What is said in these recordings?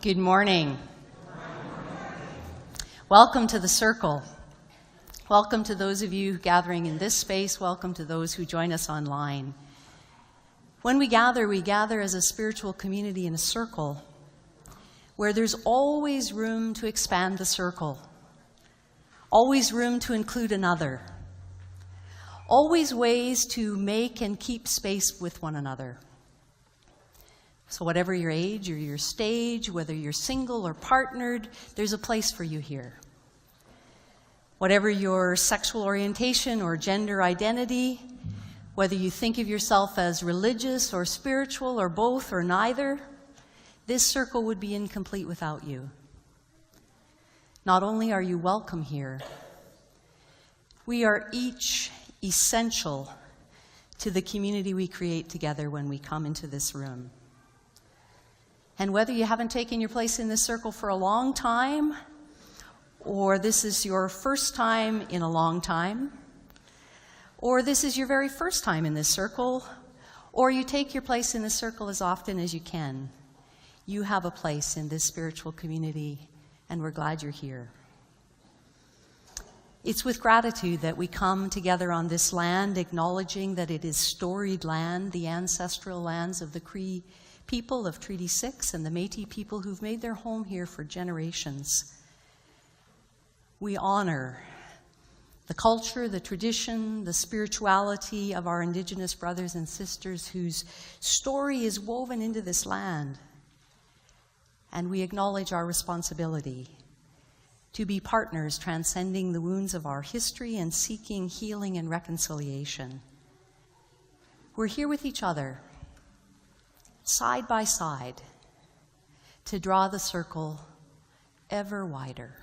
Good morning. Welcome to the Circle. Welcome to those of you gathering in this space. Welcome to those who join us online. When we gather as a spiritual community in a circle where there's always room to expand the circle, always room to include another, always ways to make and keep space with one another. So whatever your age or your stage, whether you're single or partnered, there's a place for you here. Whatever your sexual orientation or gender identity, whether you think of yourself as religious or spiritual or both or neither, this circle would be incomplete without you. Not only are you welcome here, we are each essential to the community we create together when we come into this room. And whether you haven't taken your place in this circle for a long time, or this is your first time in a long time, or this is your very first time in this circle, or you take your place in this circle as often as you can, you have a place in this spiritual community, and we're glad you're here. It's with gratitude that we come together on this land, acknowledging that it is storied land, the ancestral lands of the Cree people of Treaty 6 and the Métis people who've made their home here for generations. We honor the culture, the tradition, the spirituality of our Indigenous brothers and sisters whose story is woven into this land. And we acknowledge our responsibility to be partners transcending the wounds of our history and seeking healing and reconciliation. We're here with each other, side by side, to draw the circle ever wider.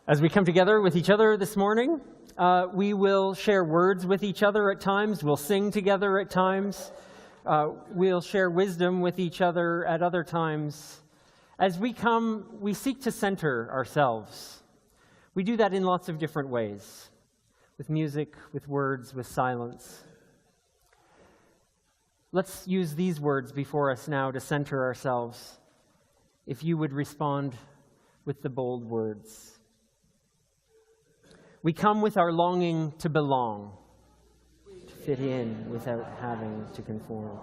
As we come together with each other this morning, we will share words with each other at times. We'll sing together at times. We'll share wisdom with each other at other times. As we come, we seek to center ourselves. We do that in lots of different ways, with music, with words, with silence. Let's use these words before us now to center ourselves. If you would respond with the bold words. We come with our longing to belong, to fit in without having to conform,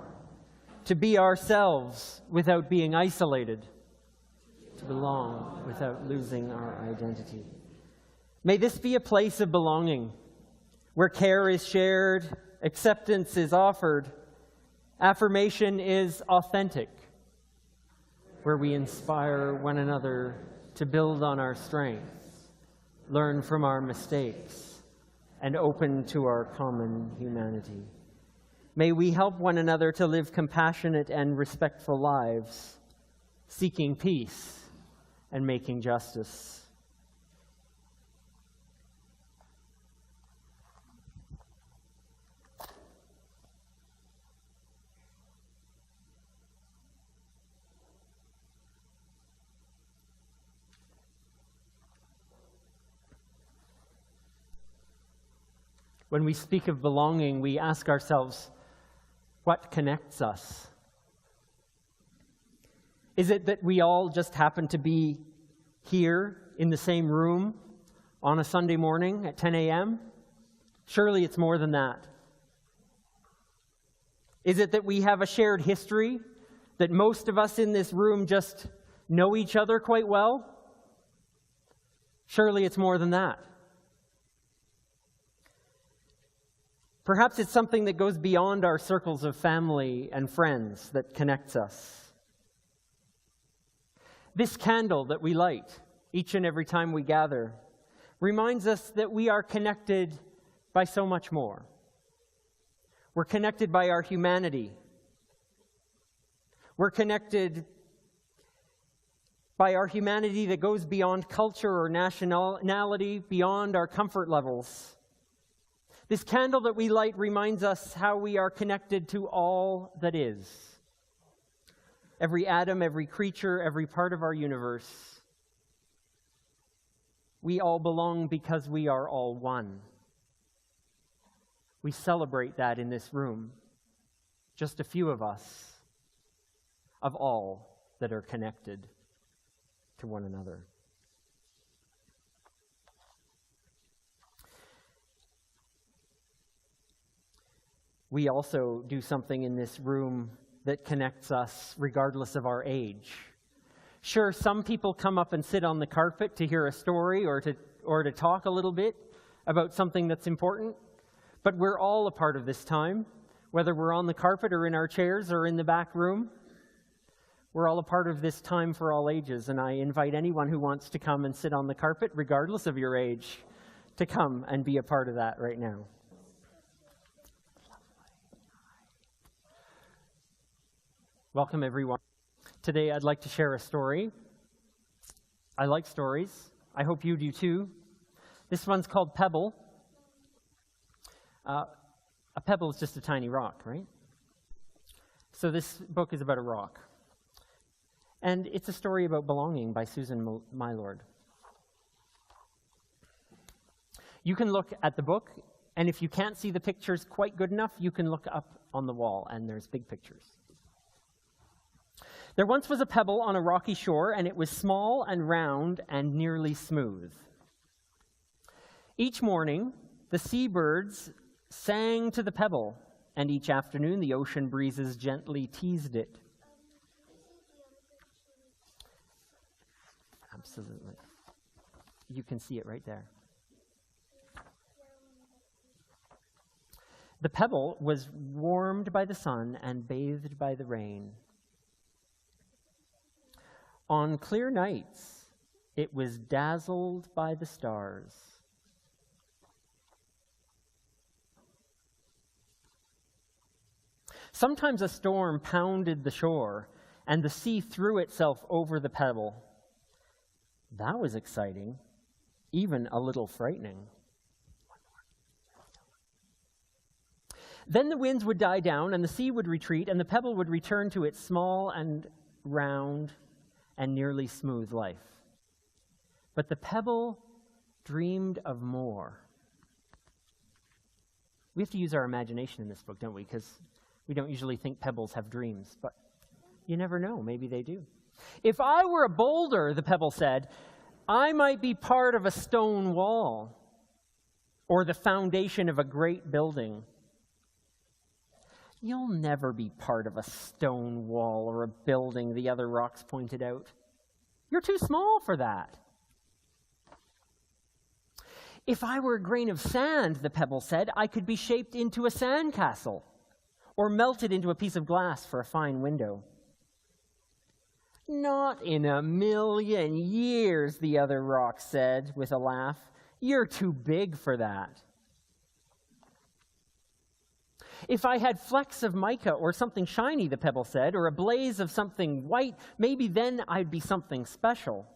to be ourselves without being isolated, to belong without losing our identity. May this be a place of belonging, where care is shared, acceptance is offered, affirmation is authentic, where we inspire one another to build on our strengths, learn from our mistakes, and open to our common humanity. May we help one another to live compassionate and respectful lives, seeking peace and making justice. When we speak of belonging, we ask ourselves, what connects us? Is it that we all just happen to be here in the same room on a Sunday morning at 10 a.m.? Surely it's more than that. Is it that we have a shared history, that most of us in this room just know each other quite well? Surely it's more than that. Perhaps it's something that goes beyond our circles of family and friends that connects us. This candle that we light each and every time we gather reminds us that we are connected by so much more. We're connected by our humanity. We're connected by our humanity that goes beyond culture or nationality, beyond our comfort levels. This candle that we light reminds us how we are connected to all that is. Every atom, every creature, every part of our universe. We all belong because we are all one. We celebrate that in this room. Just a few of us, of all that are connected to one another. We also do something in this room that connects us regardless of our age. Sure, some people come up and sit on the carpet to hear a story or to talk a little bit about something that's important, but we're all a part of this time, whether we're on the carpet or in our chairs or in the back room. We're all a part of this time for all ages, and I invite anyone who wants to come and sit on the carpet, regardless of your age, to come and be a part of that right now. Welcome, everyone. Today, I'd like to share a story. I like stories. I hope you do too. This one's called Pebble. A pebble is just a tiny rock, right? So this book is about a rock. And it's a story about belonging by Susan Mylord. You can look at the book, and if you can't see the pictures quite good enough, you can look up on the wall, and there's big pictures. There once was a pebble on a rocky shore, and it was small and round and nearly smooth. Each morning, the seabirds sang to the pebble, and each afternoon the ocean breezes gently teased it. Absolutely. You can see it right there. The pebble was warmed by the sun and bathed by the rain. On clear nights, it was dazzled by the stars. Sometimes a storm pounded the shore, and the sea threw itself over the pebble. That was exciting, even a little frightening. Then the winds would die down, and the sea would retreat, and the pebble would return to its small and round and nearly smooth life. But the pebble dreamed of more. We have to use our imagination in this book, don't we? Because we don't usually think pebbles have dreams, but you never know, maybe they do. If I were a boulder, the pebble said, I might be part of a stone wall or the foundation of a great building. You'll never be part of a stone wall or a building, the other rocks pointed out. You're too small for that. If I were a grain of sand, the pebble said, I could be shaped into a sandcastle or melted into a piece of glass for a fine window. Not in a million years, the other rock said with a laugh. You're too big for that. If I had flecks of mica or something shiny, the pebble said, or a blaze of something white, maybe then I'd be something special.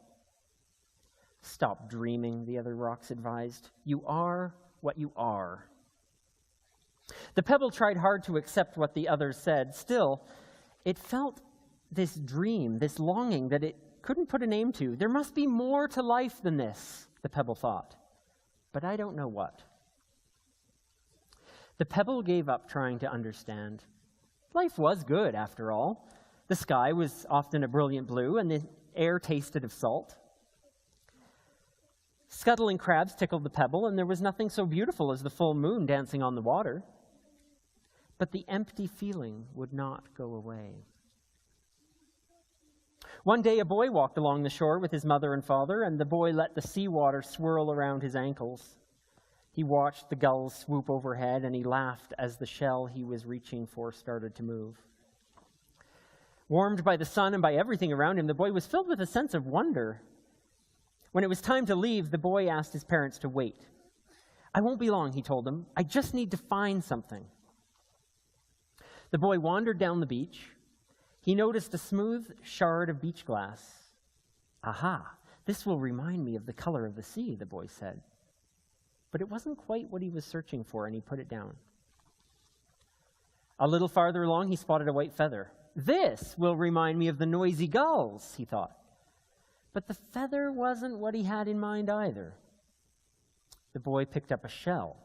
Stop dreaming, the other rocks advised. You are what you are. The pebble tried hard to accept what the others said. Still, it felt this dream, this longing that it couldn't put a name to. There must be more to life than this, the pebble thought. But I don't know what. The pebble gave up trying to understand. Life was good, after all. The sky was often a brilliant blue, and the air tasted of salt. Scuttling crabs tickled the pebble, and there was nothing so beautiful as the full moon dancing on the water. But the empty feeling would not go away. One day a boy walked along the shore with his mother and father, and the boy let the seawater swirl around his ankles. He watched the gulls swoop overhead, and he laughed as the shell he was reaching for started to move. Warmed by the sun and by everything around him, the boy was filled with a sense of wonder. When it was time to leave, the boy asked his parents to wait. I won't be long, he told them. I just need to find something. The boy wandered down the beach. He noticed a smooth shard of beach glass. Aha, this will remind me of the color of the sea, the boy said. But it wasn't quite what he was searching for, and he put it down. A little farther along, he spotted a white feather. This will remind me of the noisy gulls, he thought. But the feather wasn't what he had in mind either. The boy picked up a shell.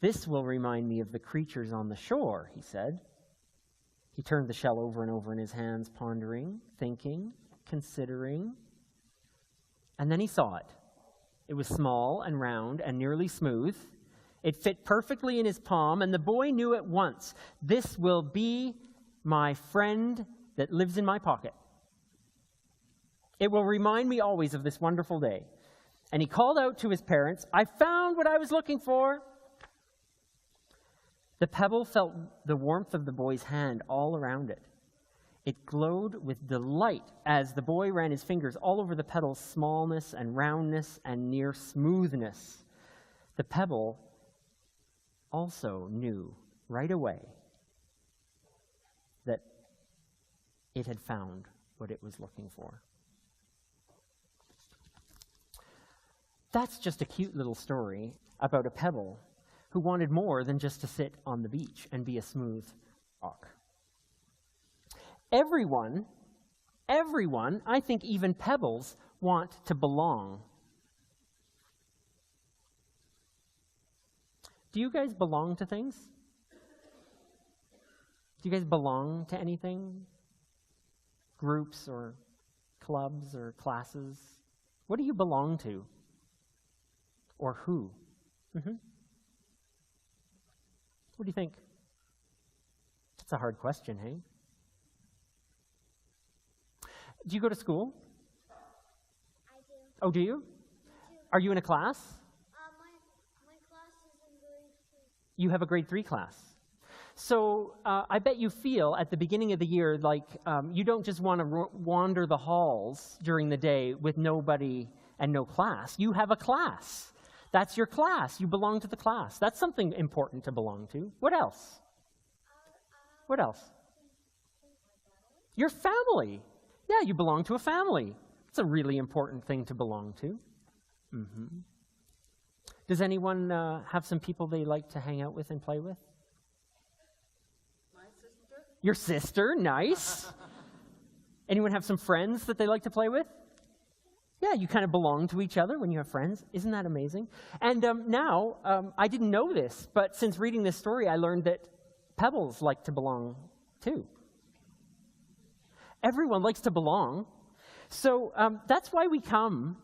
This will remind me of the creatures on the shore, he said. He turned the shell over and over in his hands, pondering, thinking, considering. And then he saw it. It was small and round and nearly smooth. It fit perfectly in his palm, and the boy knew at once, this will be my friend that lives in my pocket. It will remind me always of this wonderful day. And he called out to his parents, I found what I was looking for. The pebble felt the warmth of the boy's hand all around it. It glowed with delight as the boy ran his fingers all over the petal's smallness and roundness and near smoothness. The pebble also knew right away that it had found what it was looking for. That's just a cute little story about a pebble who wanted more than just to sit on the beach and be a smooth rock. Everyone, I think even pebbles, want to belong. Do you guys belong to things? Do you guys belong to anything? Groups or clubs or classes? What do you belong to? Or who? What do you think? That's a hard question, hey? Do you go to school? I do. Oh, do you? Are you in a class? My class is in grade 3. You have a grade 3 class. So I bet you feel at the beginning of the year like you don't just want to wander the halls during the day with nobody and no class. You have a class. That's your class. You belong to the class. That's something important to belong to. What else? What else? Your family. Yeah, you belong to a family. It's a really important thing to belong to. Does anyone have some people they like to hang out with and play with? My sister. Your sister, nice. Anyone have some friends that they like to play with? Yeah, you kind of belong to each other when you have friends. Isn't that amazing? And now, I didn't know this, but since reading this story, I learned that pebbles like to belong too. Everyone likes to belong. So that's why we come.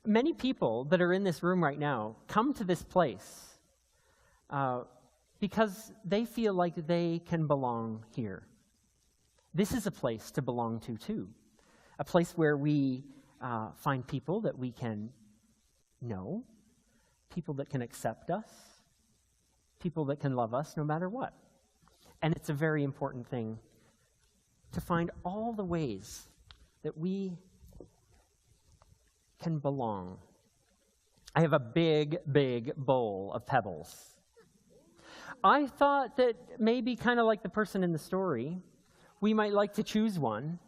Many people that are in this room right now come to this place because they feel like they can belong here. This is a place to belong to too. A place where we find people that we can know, people that can accept us, people that can love us no matter what. And it's a very important thing to find all the ways that we can belong. I have a big, big bowl of pebbles. I thought that maybe kind of like the person in the story, we might like to choose one,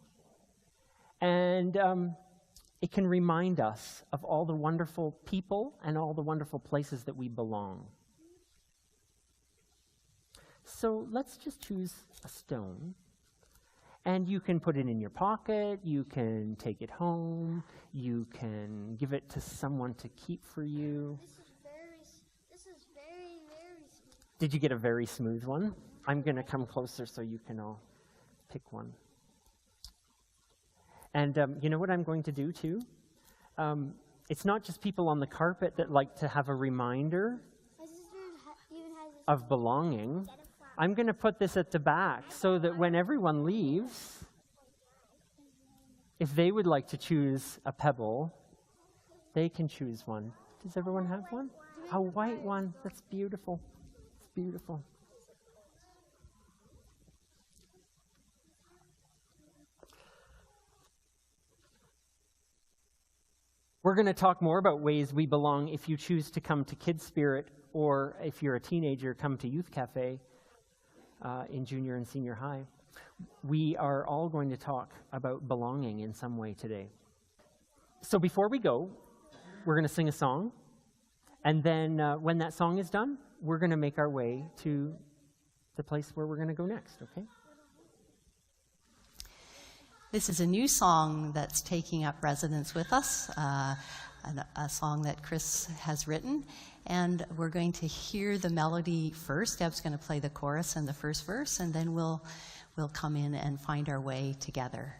and it can remind us of all the wonderful people and all the wonderful places that we belong. So let's just choose a stone. And you can put it in your pocket, you can take it home, you can give it to someone to keep for you. This is very, very smooth. Did you get a very smooth one? I'm going to come closer so you can all pick one. And you know what I'm going to do too? It's not just people on the carpet that like to have a reminder My sister even has this of belonging. I'm going to put this at the back so that when everyone leaves, if they would like to choose a pebble, they can choose one. Does everyone have one? A white one. That's beautiful. It's beautiful. We're going to talk more about ways we belong if you choose to come to Kids Spirit, or if you're a teenager, come to Youth Cafe in junior and senior high. We are all going to talk about belonging in some way today. So before we go, we're going to sing a song, and then when that song is done, we're going to make our way to the place where we're going to go next, okay? This is a new song that's taking up residence with us, a song that Chris has written, and we're going to hear the melody first. Deb's going to play the chorus and the first verse, and then we'll come in and find our way together.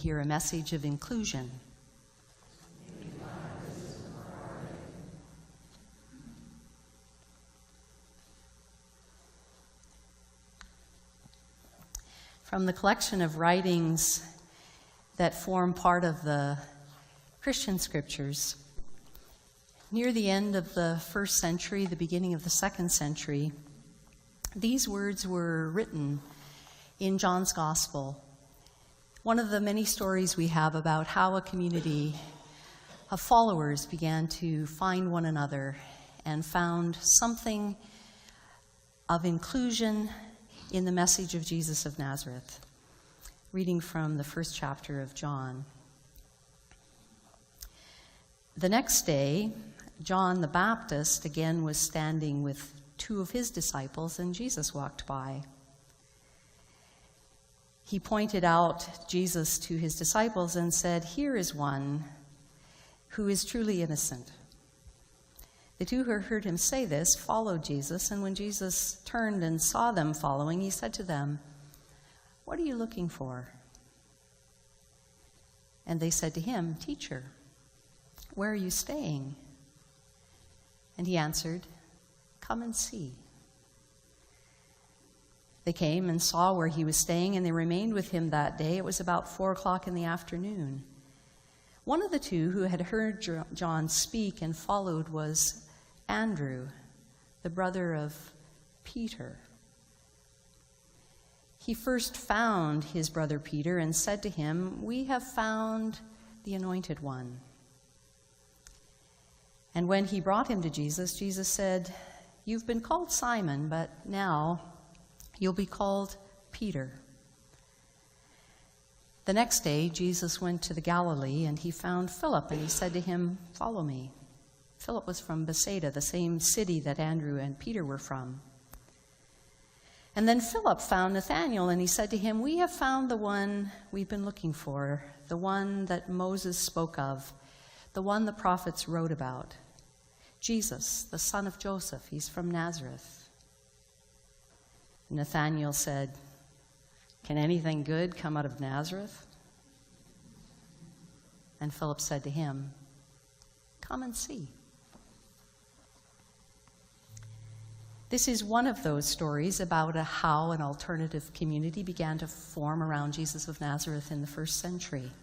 hear a message of inclusion. From the collection of writings that form part of the Christian scriptures, near the end of the 1st century, the beginning of the 2nd century, these words were written in John's Gospel. One of the many stories we have about how a community of followers began to find one another and found something of inclusion in the message of Jesus of Nazareth. Reading from the 1st chapter of John. The next day, John the Baptist again was standing with 2 of his disciples, and Jesus walked by. He pointed out Jesus to his disciples and said, "Here is one who is truly innocent." The 2 who heard him say this followed Jesus, and when Jesus turned and saw them following, he said to them, "What are you looking for?" And they said to him, "Teacher, where are you staying?" And he answered, "Come and see." They came and saw where he was staying, and they remained with him that day. It was about 4:00 in the afternoon. One of the 2 who had heard John speak and followed was Andrew, the brother of Peter. He first found his brother Peter and said to him, "We have found the Anointed One." And when he brought him to Jesus, Jesus said, "You've been called Simon, but now you'll be called Peter." The next day, Jesus went to the Galilee, and he found Philip, and he said to him, "Follow me." Philip was from Bethsaida, the same city that Andrew and Peter were from. And then Philip found Nathanael, and he said to him, "We have found the one we've been looking for, the one that Moses spoke of, the one the prophets wrote about, Jesus, the son of Joseph. He's from Nazareth." Nathanael said, "Can anything good come out of Nazareth?" And Philip said to him, "Come and see." This is one of those stories about how an alternative community began to form around Jesus of Nazareth in the 1st century.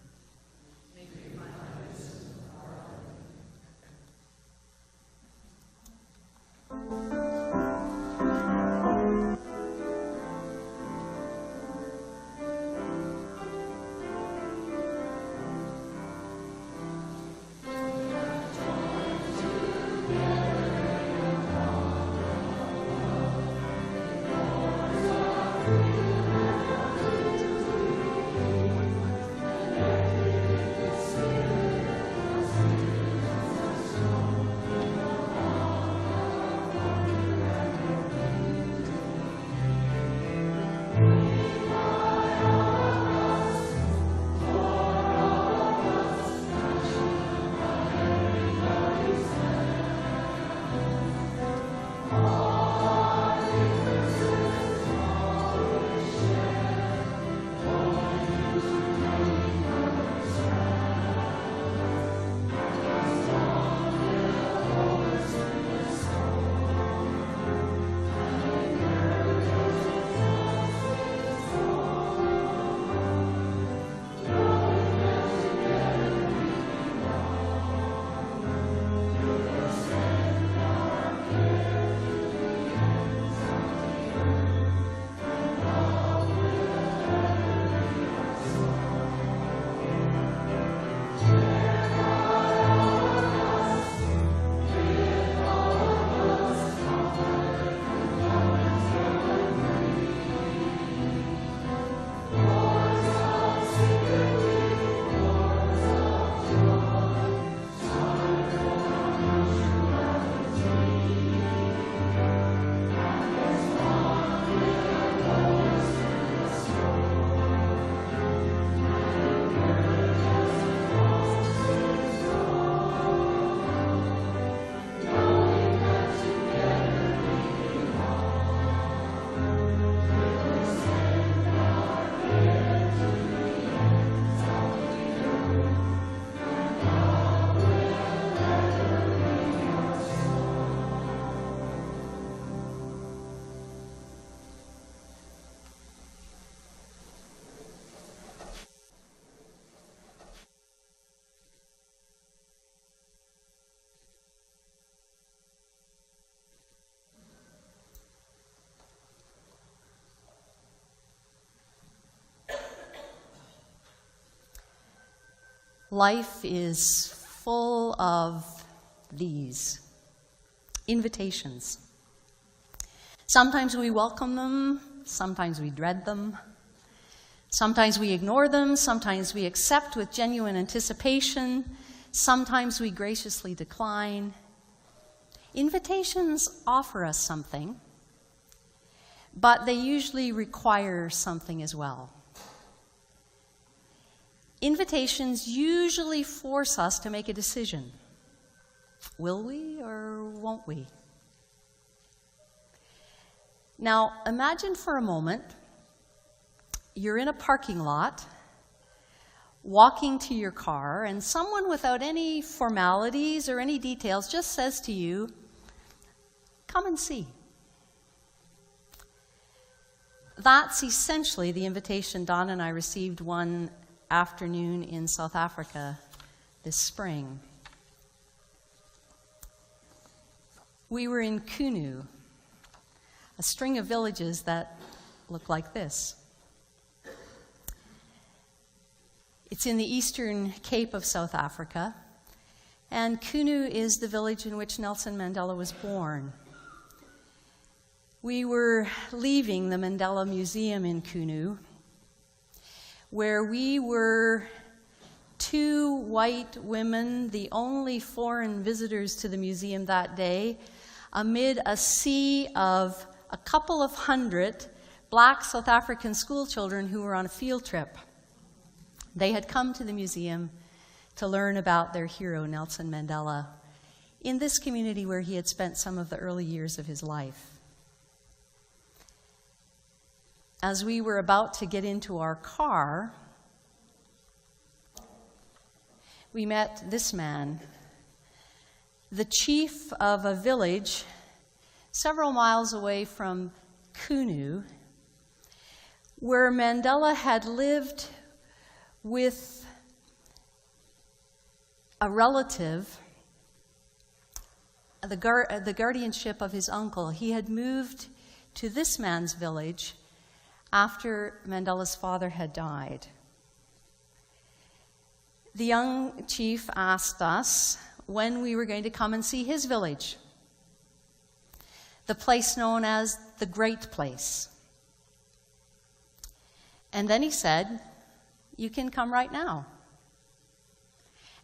Life is full of these invitations. Sometimes we welcome them, sometimes we dread them, sometimes we ignore them, sometimes we accept with genuine anticipation, sometimes we graciously decline. Invitations offer us something, but they usually require something as well. Invitations usually force us to make a decision. Will we or won't we? Now, imagine for a moment you're in a parking lot, walking to your car, and someone without any formalities or any details just says to you, "Come and see." That's essentially the invitation Don and I received one afternoon in South Africa this spring. We were in Kunu, a string of villages that look like this. It's in the eastern Cape of South Africa, and Kunu is the village in which Nelson Mandela was born. We were leaving the Mandela Museum in Kunu, where we were two white women, the only foreign visitors to the museum that day, amid a sea of a couple of hundred black South African school children who were on a field trip. They had come to the museum to learn about their hero, Nelson Mandela, in this community where he had spent some of the early years of his life. As we were about to get into our car, we met this man, the chief of a village several miles away from Kunu, where Mandela had lived with a relative, the guardianship of his uncle. He had moved to this man's village after Mandela's father had died. The young chief asked us when we were going to come and see his village, the place known as the Great Place. And then he said, "You can come right now."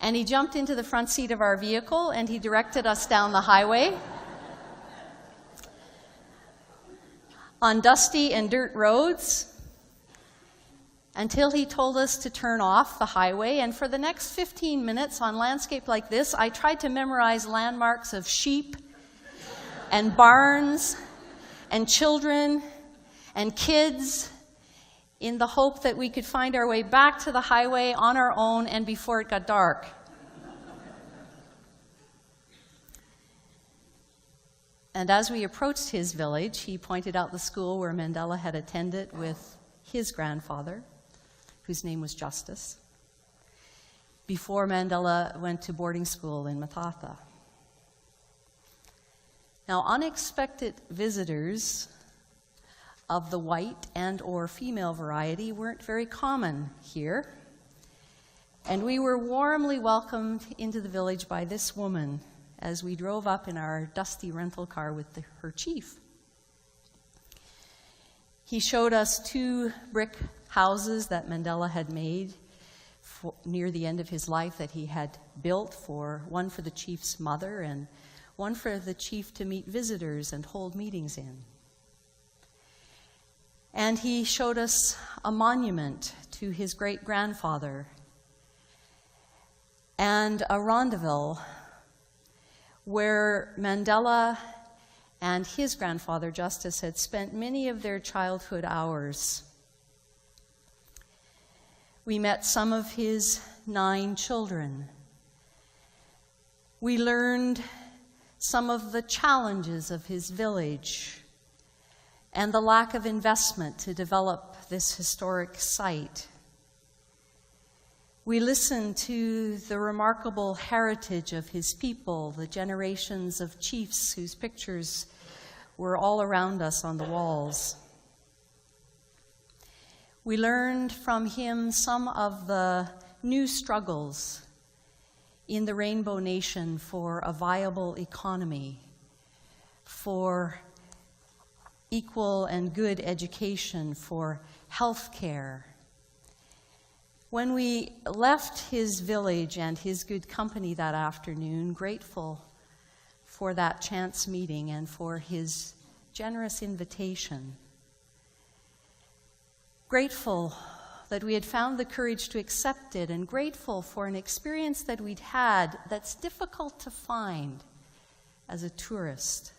And he jumped into the front seat of our vehicle and he directed us down the highway on dusty and dirt roads until he told us to turn off the highway. And for the next 15 minutes on landscape like this, I tried to memorize landmarks of sheep and barns and children and kids in the hope that we could find our way back to the highway on our own and before it got dark. And as we approached his village, he pointed out the school where Mandela had attended with his grandfather, whose name was Justice, before Mandela went to boarding school in Mathatha. Now, unexpected visitors of the white and or female variety weren't very common here. And we were warmly welcomed into the village by this woman as we drove up in our dusty rental car with her chief. He showed us 2 brick houses that Mandela had made near the end of his life that he had built, one for the chief's mother and one for the chief to meet visitors and hold meetings in. And he showed us a monument to his great-grandfather and a rendezvous where Mandela and his grandfather, Justice, had spent many of their childhood hours. We met some of his 9 children. We learned some of the challenges of his village and the lack of investment to develop this historic site. We listened to the remarkable heritage of his people, the generations of chiefs whose pictures were all around us on the walls. We learned from him some of the new struggles in the Rainbow Nation for a viable economy, for equal and good education, for health care. When we left his village and his good company that afternoon, grateful for that chance meeting and for his generous invitation, grateful that we had found the courage to accept it, and grateful for an experience that we'd had that's difficult to find as a tourist.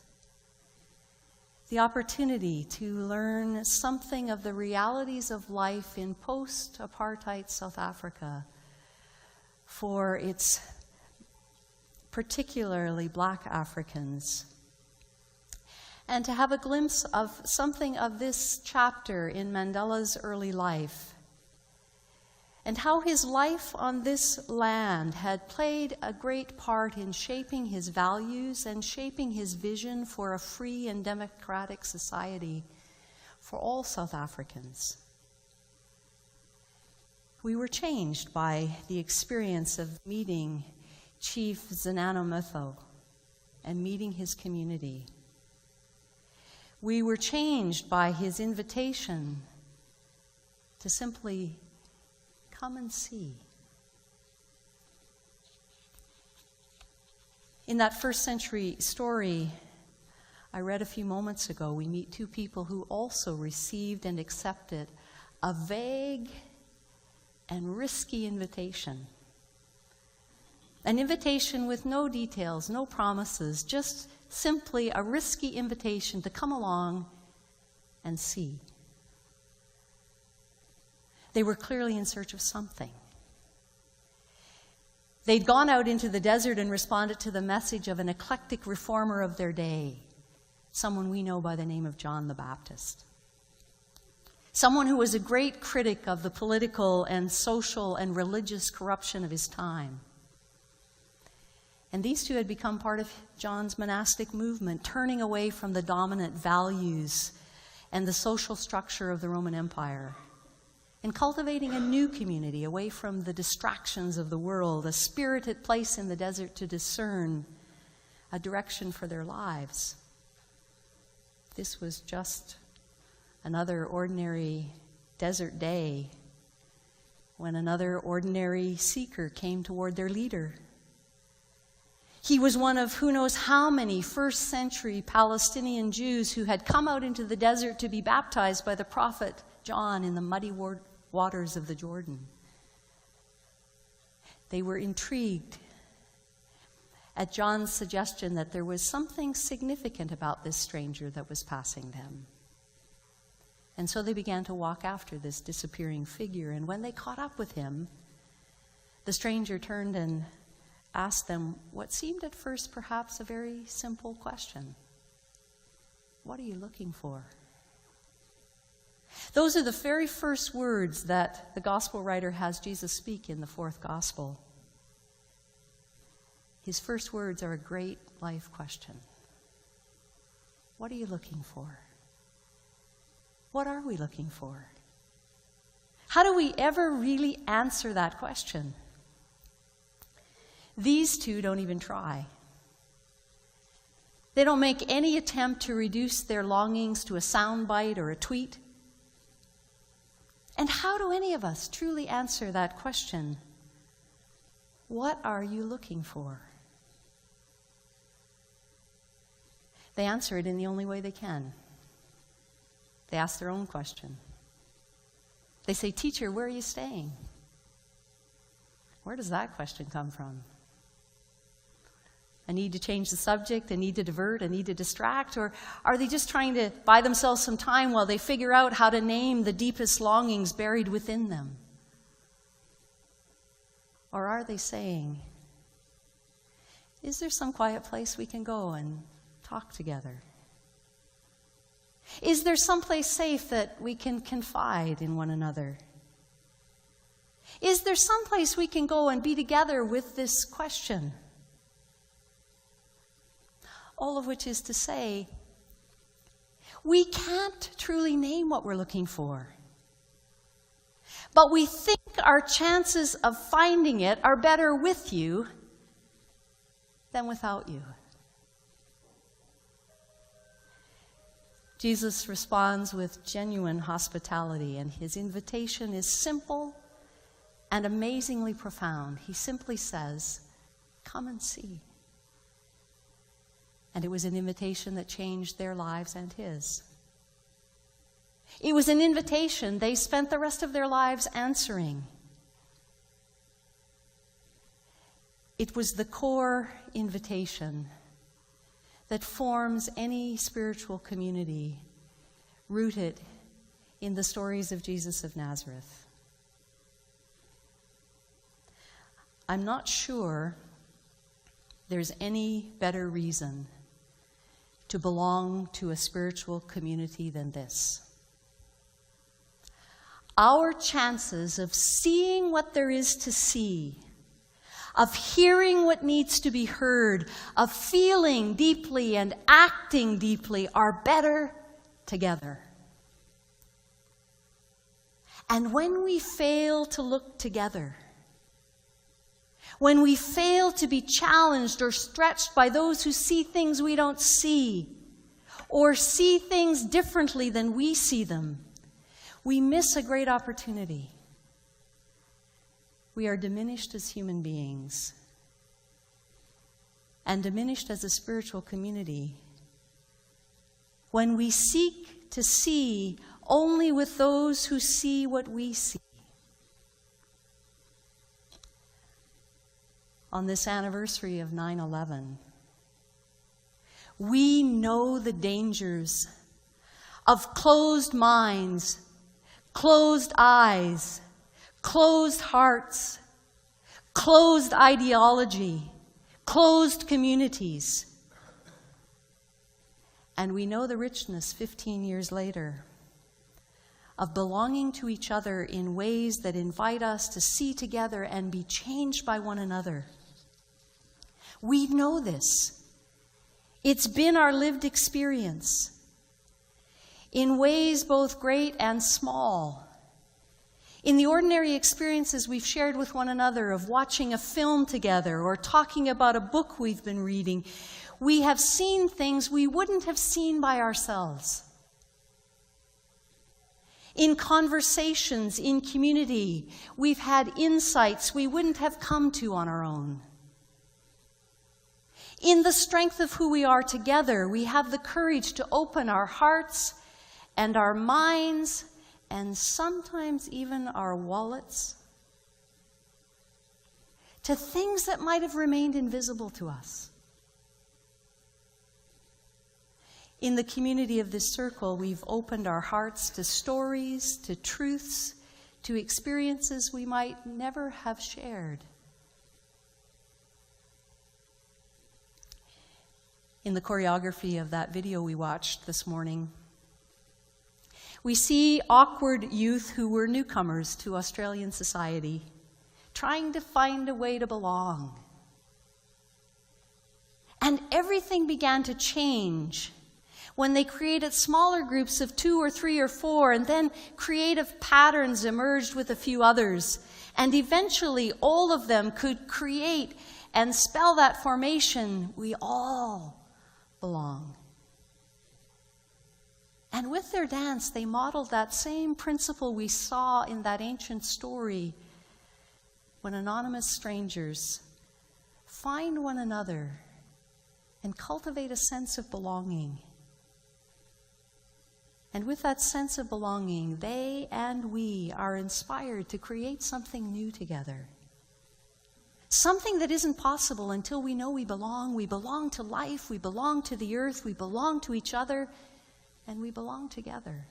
The opportunity to learn something of the realities of life in post-apartheid South Africa for its particularly Black Africans, and to have a glimpse of something of this chapter in Mandela's early life, and how his life on this land had played a great part in shaping his values and shaping his vision for a free and democratic society for all South Africans. We were changed by the experience of meeting Chief Zenano Mutho and meeting his community. We were changed by his invitation to simply come and see. In that first century story I read a few moments ago, we meet two people who also received and accepted a vague and risky invitation. An invitation with no details, no promises, just simply a risky invitation to come along and see. They were clearly in search of something. They'd gone out into the desert and responded to the message of an eclectic reformer of their day, someone we know by the name of John the Baptist. Someone who was a great critic of the political and social and religious corruption of his time. And these two had become part of John's monastic movement, turning away from the dominant values and the social structure of the Roman Empire, and cultivating a new community away from the distractions of the world, a spirited place in the desert to discern a direction for their lives. This was just another ordinary desert day when another ordinary seeker came toward their leader. He was one of who knows how many first-century Palestinian Jews who had come out into the desert to be baptized by the prophet John in the muddy waters of the Jordan. They were intrigued at John's suggestion that there was something significant about this stranger that was passing them. And so they began to walk after this disappearing figure, and when they caught up with him, the stranger turned and asked them what seemed at first perhaps a very simple question. What are you looking for? Those are the very first words that the gospel writer has Jesus speak in the fourth gospel. His first words are a great life question. What are you looking for? What are we looking for? How do we ever really answer that question? These two don't even try. They don't make any attempt to reduce their longings to a soundbite or a tweet. And how do any of us truly answer that question? What are you looking for? They answer it in the only way they can. They ask their own question. They say, "Teacher, where are you staying?" Where does that question come from? A need to change the subject, a need to divert, a need to distract? Or are they just trying to buy themselves some time while they figure out how to name the deepest longings buried within them? Or are they saying, is there some quiet place we can go and talk together? Is there some place safe that we can confide in one another? Is there some place we can go and be together with this question? All of which is to say, we can't truly name what we're looking for. but we think our chances of finding it are better with you than without you. Jesus responds with genuine hospitality, and his invitation is simple and amazingly profound. He simply says, "Come and see." And it was an invitation that changed their lives and his. It was an invitation they spent the rest of their lives answering. It was the core invitation that forms any spiritual community rooted in the stories of Jesus of Nazareth. I'm not sure there's any better reason to belong to a spiritual community than this. Our chances of seeing what there is to see, of hearing what needs to be heard, of feeling deeply and acting deeply are better together. And when we fail to look together, when we fail to be challenged or stretched by those who see things we don't see, or see things differently than we see them, we miss a great opportunity. We are diminished as human beings and diminished as a spiritual community when we seek to see only with those who see what we see. On this anniversary of 9/11, we know the dangers of closed minds, closed eyes, closed hearts, closed ideology, closed communities. And we know the richness 15 years later of belonging to each other in ways that invite us to see together and be changed by one another. We know this. It's been our lived experience in ways both great and small. In the ordinary experiences we've shared with one another of watching a film together or talking about a book we've been reading, we have seen things we wouldn't have seen by ourselves. In conversations, in community, we've had insights we wouldn't have come to on our own. In the strength of who we are together, we have the courage to open our hearts and our minds and sometimes even our wallets to things that might have remained invisible to us. In the community of this circle, we've opened our hearts to stories, to truths, to experiences we might never have shared. In the choreography of that video we watched this morning, we see awkward youth who were newcomers to Australian society, trying to find a way to belong. And everything began to change when they created smaller groups of 2 or 3 or 4, and then creative patterns emerged with a few others. And eventually, all of them could create and spell that formation, we all belong. And with their dance, they modeled that same principle we saw in that ancient story when anonymous strangers find one another and cultivate a sense of belonging. And with that sense of belonging, they and we are inspired to create something new together. Something that isn't possible until we know we belong. We belong to life, we belong to the earth, we belong to each other, and we belong together.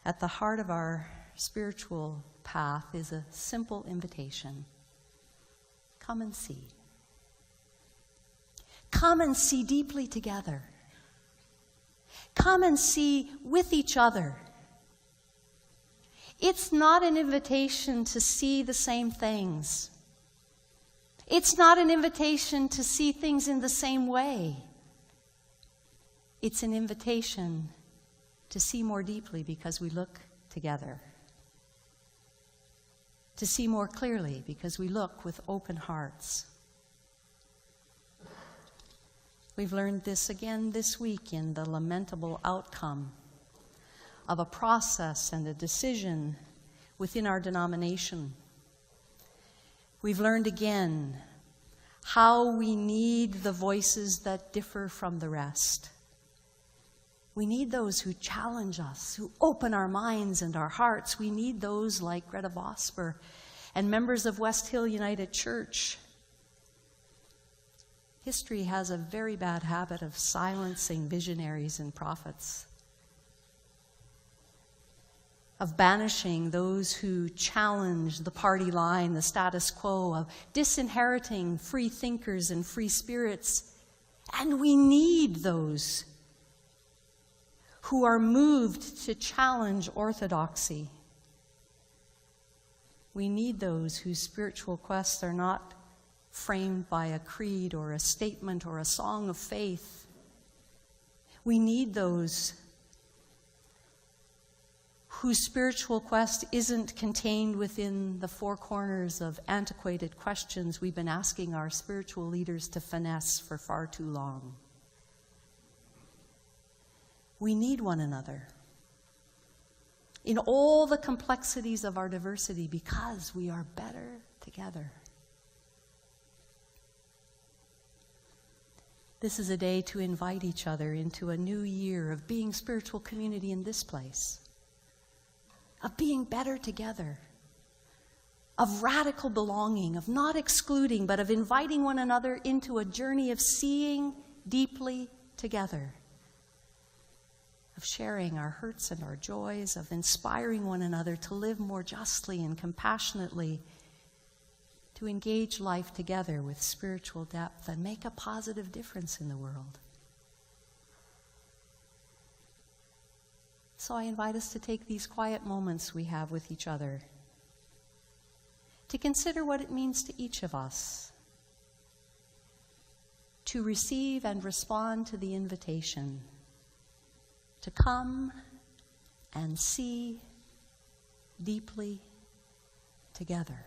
At the heart of our spiritual path is a simple invitation. Come and see. Come and see deeply together. Come and see with each other. It's not an invitation to see the same things. It's not an invitation to see things in the same way. It's an invitation to see more deeply because we look together, to see more clearly because we look with open hearts. We've learned this again this week in the lamentable outcome of a process and a decision within our denomination. We've learned again how we need the voices that differ from the rest. We need those who challenge us, who open our minds and our hearts. We need those like Greta Vosper and members of West Hill United Church. History has a very bad habit of silencing visionaries and prophets, of banishing those who challenge the party line, the status quo, of disinheriting free thinkers and free spirits. And we need those who are moved to challenge orthodoxy. We need those whose spiritual quests are not framed by a creed or a statement or a song of faith. We need those whose spiritual quest isn't contained within the four corners of antiquated questions we've been asking our spiritual leaders to finesse for far too long. We need one another in all the complexities of our diversity because we are better together. This is a day to invite each other into a new year of being spiritual community in this place, of being better together, of radical belonging, of not excluding, but of inviting one another into a journey of seeing deeply together, of sharing our hurts and our joys, of inspiring one another to live more justly and compassionately, to engage life together with spiritual depth and make a positive difference in the world. So I invite us to take these quiet moments we have with each other to consider what it means to each of us to receive and respond to the invitation to come and see deeply together.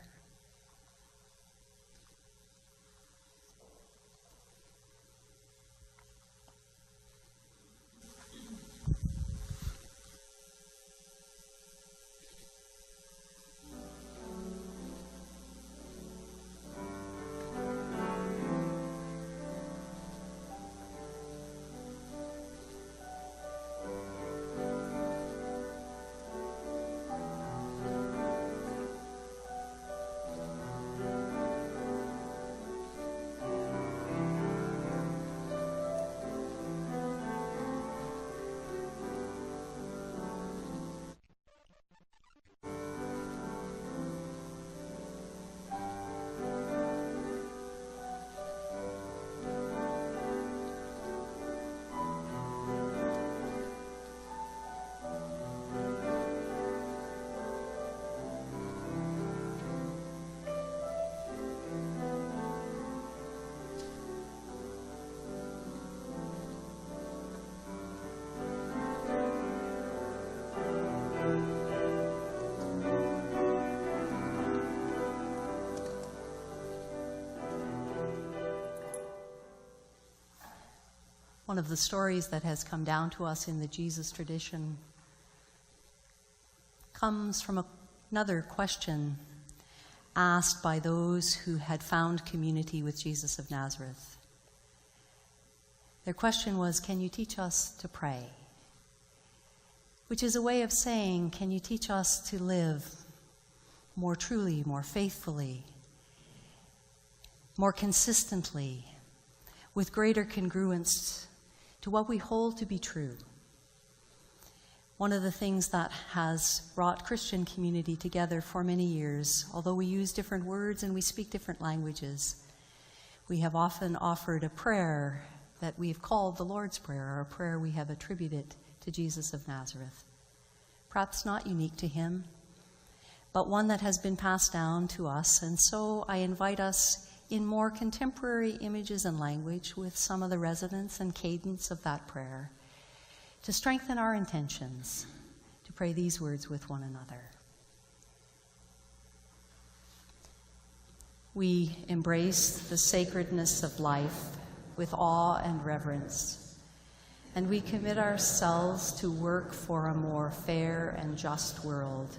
One of the stories that has come down to us in the Jesus tradition comes from another question asked by those who had found community with Jesus of Nazareth. Their question was, can you teach us to pray? Which is a way of saying, can you teach us to live more truly, more faithfully, more consistently, with greater congruence to what we hold to be true? One of the things that has brought Christian community together for many years, although we use different words and we speak different languages, we have often offered a prayer that we've called the Lord's Prayer, or a prayer we have attributed to Jesus of Nazareth. Perhaps not unique to him, but one that has been passed down to us. And so I invite us in more contemporary images and language with some of the resonance and cadence of that prayer to strengthen our intentions, to pray these words with one another. We embrace the sacredness of life with awe and reverence, and we commit ourselves to work for a more fair and just world.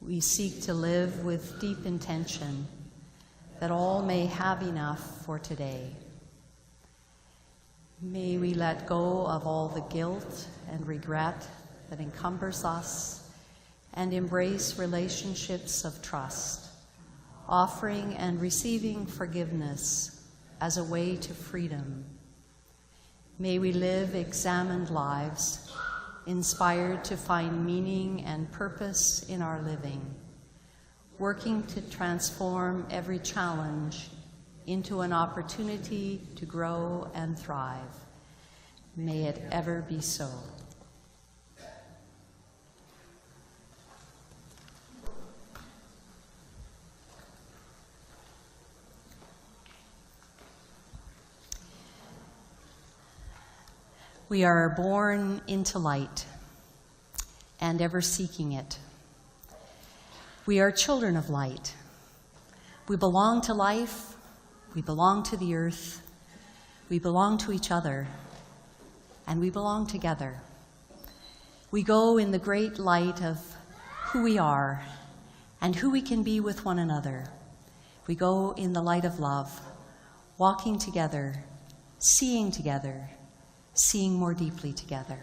We seek to live with deep intention that all may have enough for today. May we let go of all the guilt and regret that encumbers us and embrace relationships of trust, offering and receiving forgiveness as a way to freedom. May we live examined lives, inspired to find meaning and purpose in our living, working to transform every challenge into an opportunity to grow and thrive. May it ever be so. We are born into light and ever seeking it. We are children of light. We belong to life. We belong to the earth. We belong to each other. And we belong together. We go in the great light of who we are and who we can be with one another. We go in the light of love, walking together, seeing more deeply together.